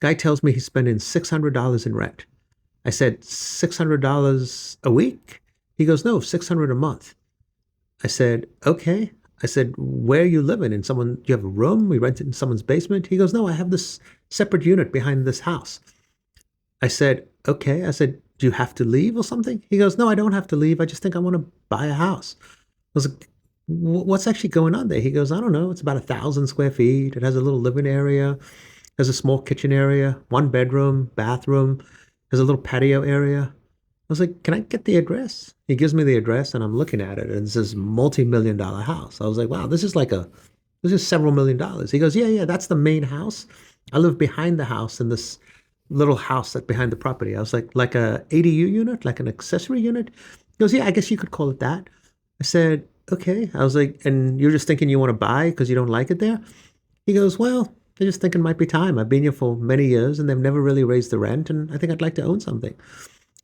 Guy tells me he's spending $600 in rent. I said, $600 a week? He goes, no, 600 a month. I said, okay. I said, where are you living? In someone, do you have a room? We rent it in someone's basement? He goes, no, I have this separate unit behind this house. I said, okay. I said, do you have to leave or something? He goes, no, I don't have to leave. I just think I want to buy a house. I was like, what's actually going on there? He goes, I don't know. It's about 1,000 square feet. It has a little living area, has a small kitchen area, one bedroom, bathroom, has a little patio area. I was like, can I get the address? He gives me the address and I'm looking at it and it's this multi-million dollar house. I was like, wow, this is several million dollars. He goes, yeah, that's the main house. I live behind the house in this little house that's behind the property. I was like a ADU unit, like an accessory unit. He goes, yeah, I guess you could call it that. I said, okay. I was like, and you're just thinking you want to buy because you don't like it there? He goes, well, I just think it might be time. I've been here for many years and they've never really raised the rent and I think I'd like to own something.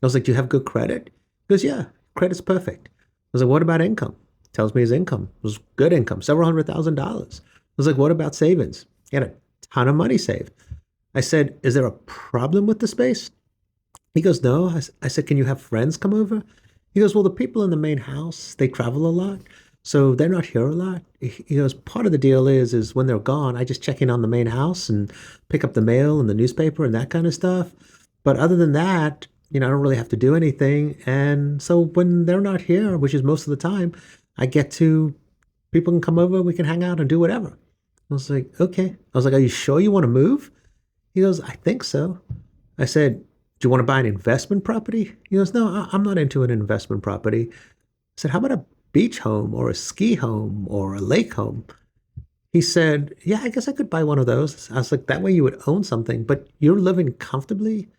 I was like, do you have good credit? He goes, yeah, credit's perfect. I was like, what about income? Tells me his income was good income, several $100,000. I was like, what about savings? He had a ton of money saved. I said, is there a problem with the space? He goes, no. I said, can you have friends come over? He goes, well, the people in the main house, they travel a lot. So they're not here a lot. He goes, part of the deal is when they're gone, I just check in on the main house and pick up the mail and the newspaper and that kind of stuff. But other than that, I don't really have to do anything. And so when they're not here, which is most of the time, I get to, people can come over, we can hang out and do whatever. I was like, okay. I was like, are you sure you want to move? He goes, I think so. I said, do you want to buy an investment property? He goes, no, I'm not into an investment property. I said, how about a beach home or a ski home or a lake home? He said, yeah, I guess I could buy one of those. I was like, that way you would own something, but you're living comfortably.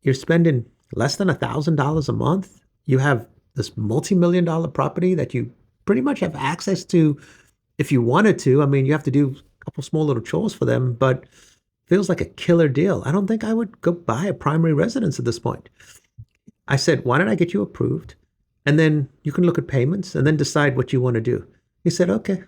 You're spending less than $1,000 a month. You have this multi-million dollar property that you pretty much have access to if you wanted to. I mean, you have to do a couple small little chores for them, but feels like a killer deal. I don't think I would go buy a primary residence at this point. I said, why don't I get you approved? And then you can look at payments and then decide what you want to do. He said, okay.